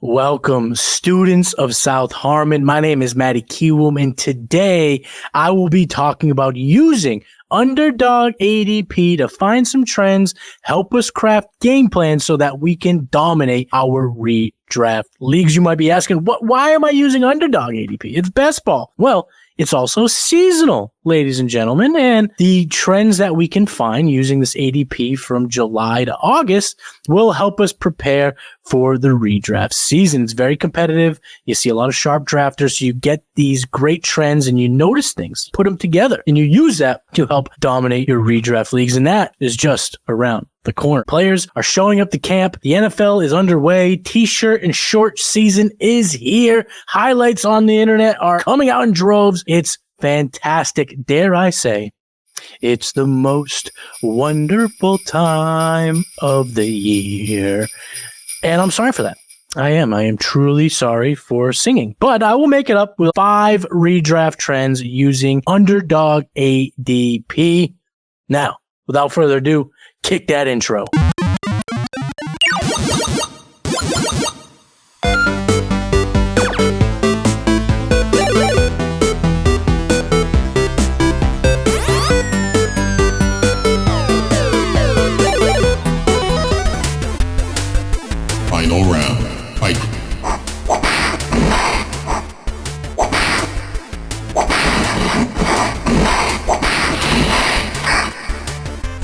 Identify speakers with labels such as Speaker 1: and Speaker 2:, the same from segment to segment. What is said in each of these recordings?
Speaker 1: Welcome, students of South Harmon. My name is Matty Kiwoom, and today I will be talking about using underdog ADP to find some trends, help us craft game plans so that we can dominate our redraft leagues. You might be asking, why am I using underdog ADP? It's best ball. Well, it's also seasonal, ladies and gentlemen, and the trends that we can find using this ADP from July to August will help us prepare for the redraft season. It's very competitive. You see a lot of sharp drafters, so you get these great trends and you notice things, put them together, and you use that to help dominate your redraft leagues, and that is just around the corner. Players are showing up to camp. The NFL is underway. T-shirt and short season is here. Highlights on the internet are coming out in droves. It's fantastic. Dare I say, it's the most wonderful time of the year. And I'm sorry for that. I am truly sorry for singing, but I will make it up with 5 redraft trends using underdog ADP. Now, without further ado, kick that intro.
Speaker 2: Final round. Fight.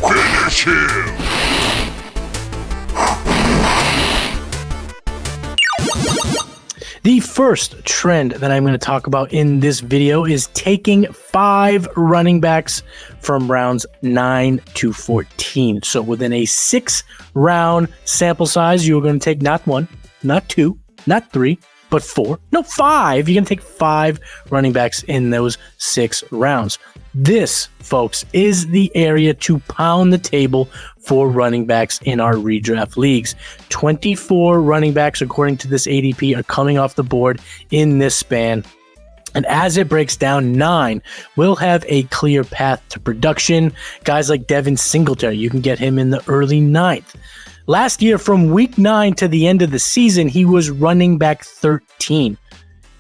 Speaker 2: Finish him!
Speaker 1: The first trend that I'm going to talk about in this video is taking 5 running backs from rounds 9 to 14. So within a 6-round sample size, you're going to take not 1, not 2, not 3, but 4. No, 5. You're going to take 5 running backs in those 6 rounds. This, folks, is the area to pound the table for running backs in our redraft leagues. 24 running backs, according to this ADP, are coming off the board in this span. And as it breaks down, 9 will have a clear path to production. Guys like Devin Singletary, you can get him in the early 9th. Last year, from week 9 to the end of the season, he was running back 13.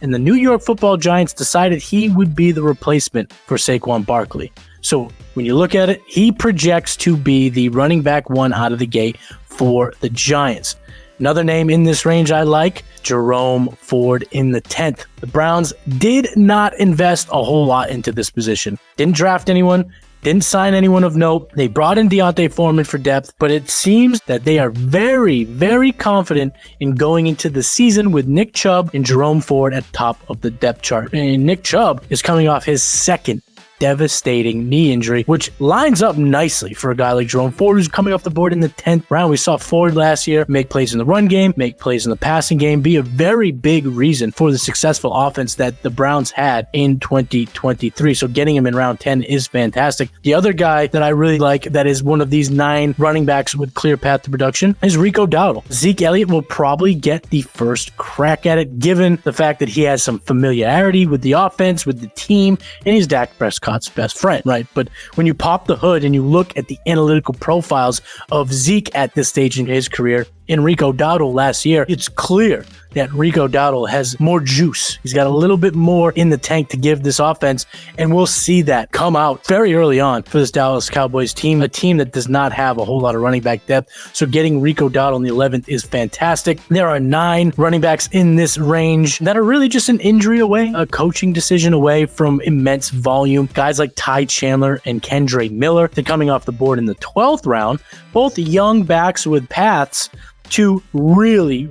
Speaker 1: And the New York Football Giants decided he would be the replacement for Saquon Barkley. So when you look at it, he projects to be the running back 1 out of the gate for the Giants. Another name in this range I like, Jerome Ford in the 10th. The Browns did not invest a whole lot into this position. Didn't draft anyone. Didn't sign anyone of note. They brought in Deontay Foreman for depth, but it seems that they are very, very confident in going into the season with Nick Chubb and Jerome Ford at top of the depth chart. And Nick Chubb is coming off his second devastating knee injury, which lines up nicely for a guy like Jerome Ford, who's coming off the board in the 10th round. We saw Ford last year make plays in the run game, make plays in the passing game, be a very big reason for the successful offense that the Browns had in 2023. So getting him in round 10 is fantastic. The other guy that I really like that is one of these 9 running backs with clear path to production is Rico Dowdle. Zeke Elliott will probably get the first crack at it, given the fact that he has some familiarity with the offense, with the team, and he's Dak Prescott's best friend, right? But when you pop the hood and you look at the analytical profiles of Zeke at this stage in his career, in Rico Dowdle last year, it's clear that Rico Dowdle has more juice. He's got a little bit more in the tank to give this offense, and we'll see that come out very early on for this Dallas Cowboys team, a team that does not have a whole lot of running back depth. So getting Rico Dowdle in the 11th is fantastic. There are 9 running backs in this range that are really just an injury away, a coaching decision away from immense volume. Guys like Ty Chandler and Kendre Miller, they're coming off the board in the 12th round, both young backs with paths to really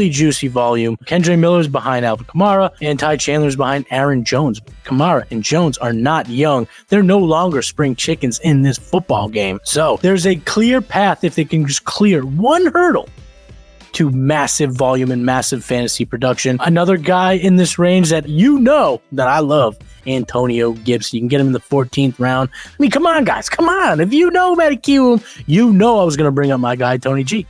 Speaker 1: juicy volume. Kendre Miller is behind Alvin Kamara, and Ty Chandler is behind Aaron Jones. Kamara and Jones are not young. They're no longer spring chickens in this football game. So there's a clear path if they can just clear one hurdle to massive volume and massive fantasy production. Another guy in this range that you know that I love, Antonio Gibson. You can get him in the 14th round. I mean, come on, guys. Come on. If you know Matty Kiwoom, you know I was going to bring up my guy, Tony G.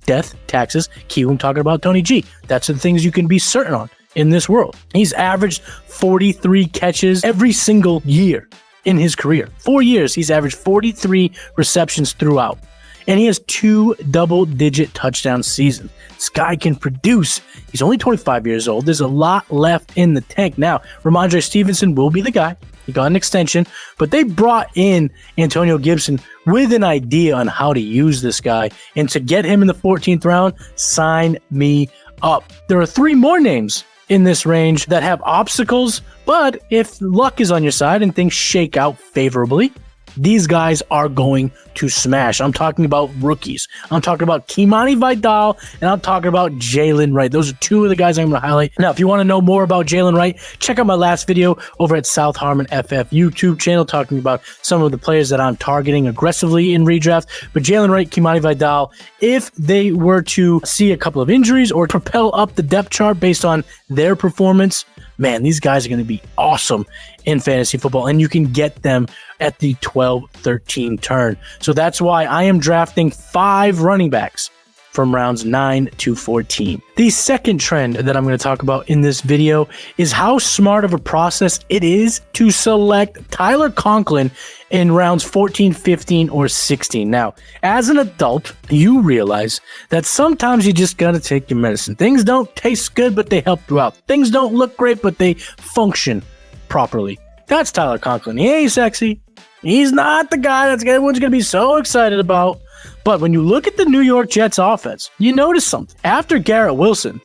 Speaker 1: Death, taxes, Kiwoom talking about Tony G. That's the things you can be certain on in this world. He's averaged 43 catches every single year in his career. 4 years, he's averaged 43 receptions throughout. and he has 2 double-digit touchdown seasons. This guy can produce. He's only 25 years old. There's a lot left in the tank. Now, Ramondre Stevenson will be the guy. He got an extension, but they brought in Antonio Gibson with an idea on how to use this guy. And to get him in the 14th round, sign me up. There are 3 more names in this range that have obstacles, but if luck is on your side and things shake out favorably, these guys are going to smash. I'm talking about rookies. I'm talking about Kimani Vidal, and I'm talking about Jalen Wright. Those are 2 of the guys I'm going to highlight. Now, if you want to know more about Jalen Wright, check out my last video over at South Harmon FF YouTube channel talking about some of the players that I'm targeting aggressively in redraft. But Jalen Wright, Kimani Vidal, if they were to see a couple of injuries or propel up the depth chart based on their performance, man, these guys are going to be awesome in fantasy football, and you can get them at the 12-13 turn. So that's why I am drafting 5 running backs from rounds 9 to 14. The second trend that I'm going to talk about in this video is how smart of a process it is to select Tyler Conklin in rounds 14, 15, or 16. Now, as an adult, you realize that sometimes you just got to take your medicine. Things don't taste good, but they help you out. Things don't look great, but they function properly. That's Tyler Conklin. He ain't sexy. He's not the guy that everyone's going to be so excited about. But when you look at the New York Jets offense, you notice something. After Garrett Wilson,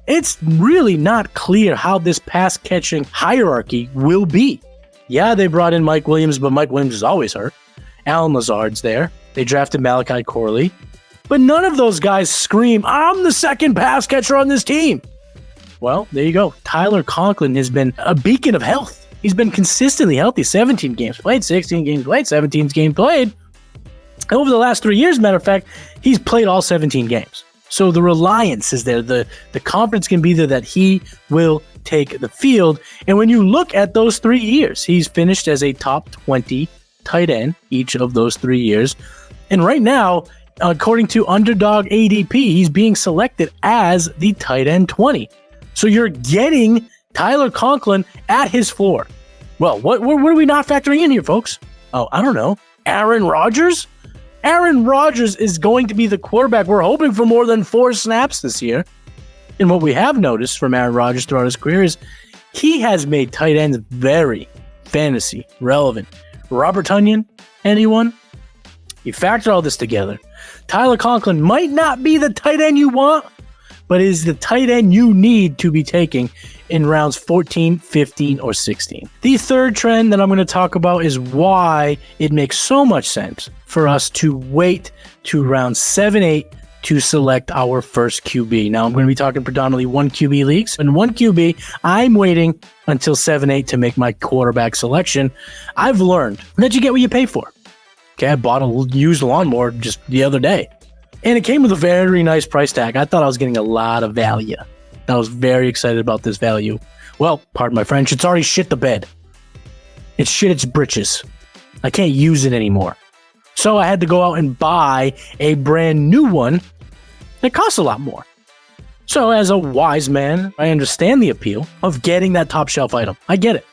Speaker 1: it's really not clear how this pass-catching hierarchy will be. Yeah, they brought in Mike Williams, but Mike Williams is always hurt. Alan Lazard's there. They drafted Malachi Corley. But none of those guys scream, I'm the second pass catcher on this team. Well, there you go. Tyler Conklin has been a beacon of health. He's been consistently healthy. 17 games played, 16 games played, 17 games played. Over the last 3 years, matter of fact, he's played all 17 games. So the reliance is there. The confidence can be there that he will take the field. And when you look at those 3 years, he's finished as a top 20 tight end each of those 3 years. And right now, according to Underdog ADP, he's being selected as the tight end 20. So you're getting Tyler Conklin at his floor. Well, what are we not factoring in here, folks? Oh, I don't know. Aaron Rodgers? Aaron Rodgers is going to be the quarterback. We're hoping for more than 4 snaps this year. And what we have noticed from Aaron Rodgers throughout his career is he has made tight ends very fantasy relevant. Robert Tonyan, anyone? You factor all this together. Tyler Conklin might not be the tight end you want, but is the tight end you need to be taking in rounds 14, 15, or 16. The third trend that I'm going to talk about is why it makes so much sense for us to wait to round 7, 8 to select our first QB. Now, I'm going to be talking predominantly 1 QB leagues. In 1 QB, I'm waiting until 7, 8 to make my quarterback selection. I've learned that you get what you pay for. Okay, I bought a used lawnmower just the other day, and it came with a very nice price tag. I thought I was getting a lot of value. I was very excited about this value. Well, pardon my French, it's already shit the bed. It's shit its britches. I can't use it anymore. So I had to go out and buy a brand new one that costs a lot more. So as a wise man, I understand the appeal of getting that top shelf item. I get it.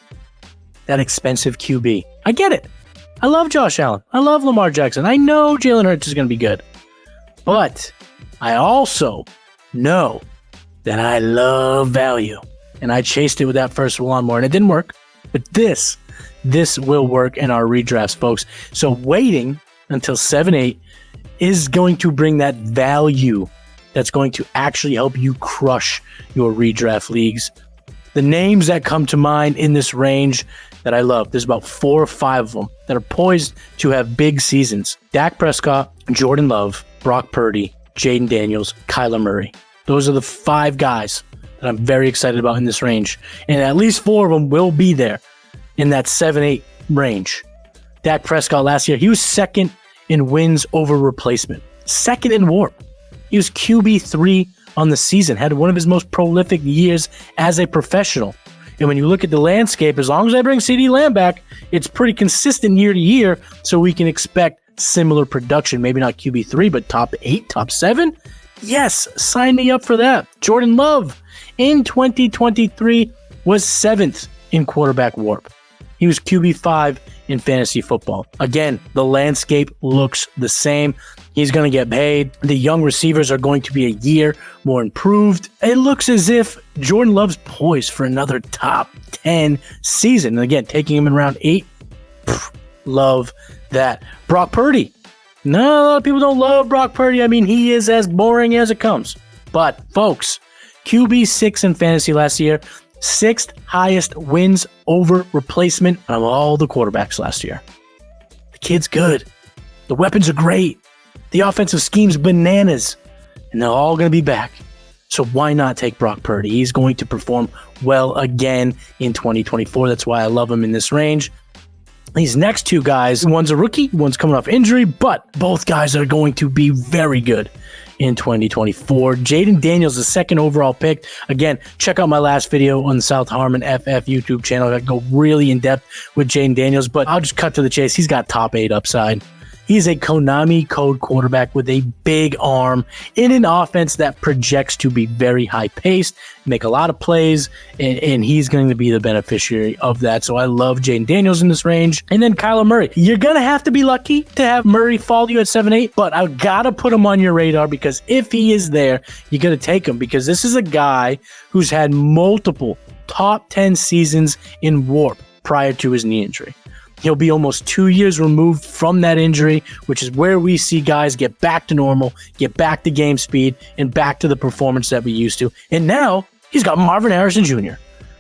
Speaker 1: That expensive QB. I get it. I love Josh Allen. I love Lamar Jackson. I know Jalen Hurts is going to be good. But I also know that I love value. And I chased it with that first lawnmower, and it didn't work. But this will work in our redrafts, folks. So waiting until 7, 8 is going to bring that value that's going to actually help you crush your redraft leagues. The names that come to mind in this range that I love, there's about 4 or 5 of them that are poised to have big seasons. Dak Prescott, Jordan Love, Brock Purdy, Jaden Daniels, Kyler Murray. Those are the 5 guys that I'm very excited about in this range. And at least 4 of them will be there in that 7, 8 range. Dak Prescott last year, he was second in wins over replacement. Second in WARP. He was QB3 on the season, had one of his most prolific years as a professional. And when you look at the landscape, as long as I bring CeeDee Lamb back, it's pretty consistent year to year, so we can expect similar production. Maybe not QB3, but top 8, top 7? Yes, sign me up for that. Jordan Love in 2023 was 7th in quarterback WARP. He was QB5 in fantasy football. Again, the landscape looks the same. He's going to get paid. The young receivers are going to be a year more improved. It looks as if Jordan Love's poised for another top 10 season. And again, taking him in round 8, love that. Brock Purdy. No, a lot of people don't love Brock Purdy. I mean, he is as boring as it comes. But, folks, QB 6 in fantasy last year, 6th highest wins over replacement of all the quarterbacks last year. The kid's good. The weapons are great. The offensive scheme's bananas. And they're all going to be back. So why not take Brock Purdy? He's going to perform well again in 2024. That's why I love him in this range. These next two guys, one's a rookie, one's coming off injury, but both guys are going to be very good in 2024. Jaden Daniels, the 2nd overall pick. Again, check out my last video on the South Harmon FF YouTube channel. I go really in depth with Jaden Daniels, but I'll just cut to the chase. He's got top 8 upside. He's a Konami code quarterback with a big arm in an offense that projects to be very high paced, make a lot of plays, and he's going to be the beneficiary of that. So I love Jaden Daniels in this range. And then Kyler Murray. You're going to have to be lucky to have Murray fall to you at 7-8, but I've got to put him on your radar because if he is there, you got to take him because this is a guy who's had multiple top 10 seasons in warp prior to his knee injury. He'll be almost 2 years removed from that injury, which is where we see guys get back to normal, get back to game speed, and back to the performance that we used to. And now he's got Marvin Harrison Jr.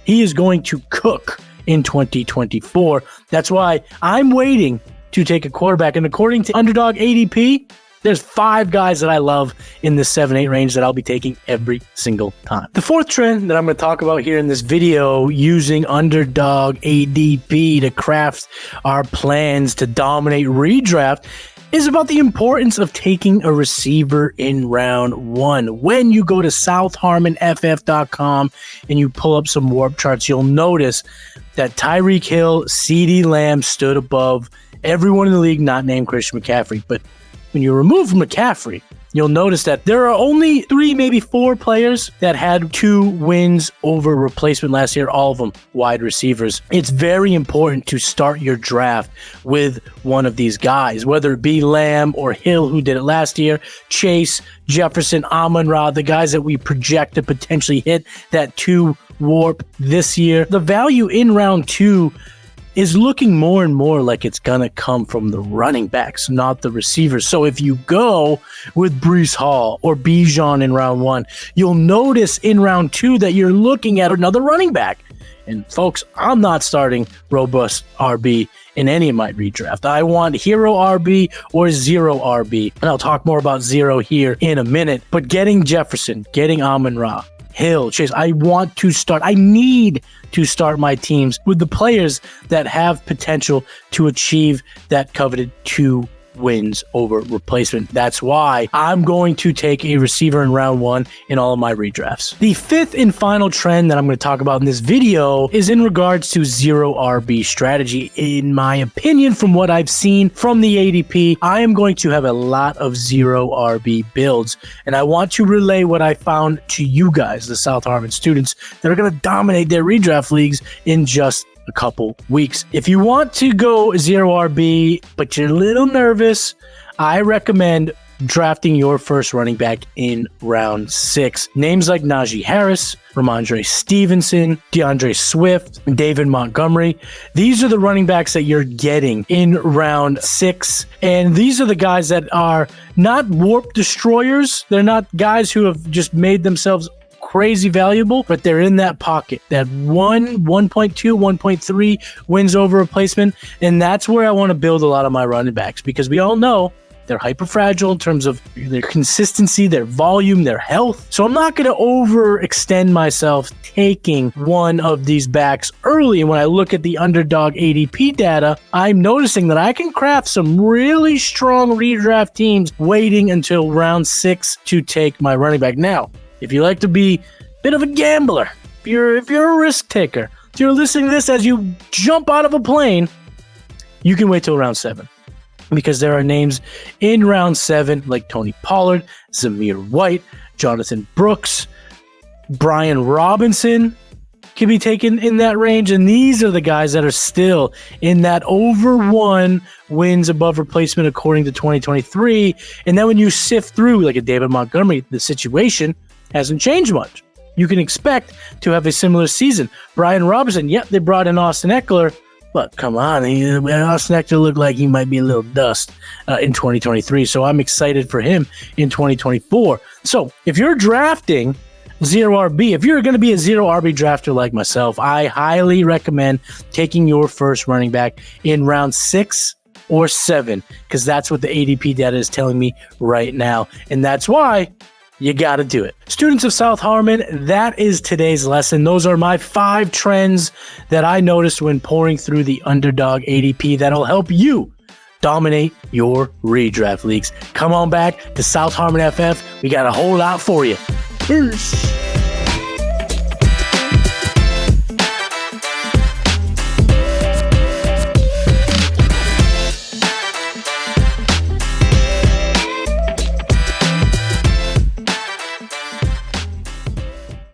Speaker 1: He is going to cook in 2024. That's why I'm waiting to take a quarterback. And according to Underdog ADP, there's 5 guys that I love in the 7-8 range that I'll be taking every single time. The 4th trend that I'm going to talk about here in this video, using Underdog ADP to craft our plans to dominate redraft, is about the importance of taking a receiver in round 1. When you go to southharmonff.com and you pull up some warp charts, you'll notice that Tyreek Hill, CeeDee Lamb stood above everyone in the league not named Christian McCaffrey. But when you remove McCaffrey, you'll notice that there are only 3, maybe 4 players that had 2 wins over replacement last year, all of them wide receivers. It's very important to start your draft with one of these guys, whether it be Lamb or Hill, who did it last year, Chase, Jefferson, Amon-Ra, the guys that we project to potentially hit that 2 warp this year. The value in round 2 is looking more and more like it's going to come from the running backs, not the receivers. So if you go with Breece Hall or Bijan in round 1, you'll notice in round 2 that you're looking at another running back. And folks, I'm not starting robust RB in any of my redraft. I want hero RB or zero RB. And I'll talk more about zero here in a minute. But getting Jefferson, getting Amon-Ra, Hill, Chase, I need to start my teams with the players that have potential to achieve that coveted 2 wins over replacement. That's why I'm going to take a receiver in round 1 in all of my redrafts. The 5th and final trend that I'm going to talk about in this video is in regards to zero RB strategy. In my opinion, from what I've seen from the ADP, I am going to have a lot of zero RB builds, and I want to relay what I found to you guys, the South Harmon students that are going to dominate their redraft leagues in just a couple weeks. If you want to go zero RB, but you're a little nervous, I recommend drafting your first running back in round 6. Names like Najee Harris, Ramondre Stevenson, DeAndre Swift, David Montgomery. These are the running backs that you're getting in round 6. And these are the guys that are not warp destroyers. They're not guys who have just made themselves crazy valuable, but they're in that pocket, that 1.2, 1.3 wins over replacement. And that's where I want to build a lot of my running backs, because we all know they're hyper fragile in terms of their consistency, their volume, their health. So I'm not going to overextend myself taking one of these backs early. And when I look at the Underdog ADP data, I'm noticing that I can craft some really strong redraft teams waiting until round 6 to take my running back. Now, if you like to be a bit of a gambler, if you're a risk taker, if you're listening to this as you jump out of a plane, you can wait till round 7. Because there are names in round 7 like Tony Pollard, Zamir White, Jonathan Brooks, Brian Robinson, can be taken in that range. And these are the guys that are still in that over 1 wins above replacement according to 2023. And then when you sift through like a David Montgomery, the situation hasn't changed much. You can expect to have a similar season. Brian Robinson, yep, they brought in Austin Eckler, but come on, Austin Eckler looked like he might be a little dust in 2023. So I'm excited for him in 2024. So if you're drafting zero RB, if you're going to be a zero RB drafter like myself, I highly recommend taking your first running back in round 6 or 7, because that's what the ADP data is telling me right now. And that's why you got to do it. Students of South Harmon, that is today's lesson. Those are my 5 trends that I noticed when pouring through the Underdog ADP that'll help you dominate your redraft leagues. Come on back to South Harmon FF. We got a whole lot for you. Peace.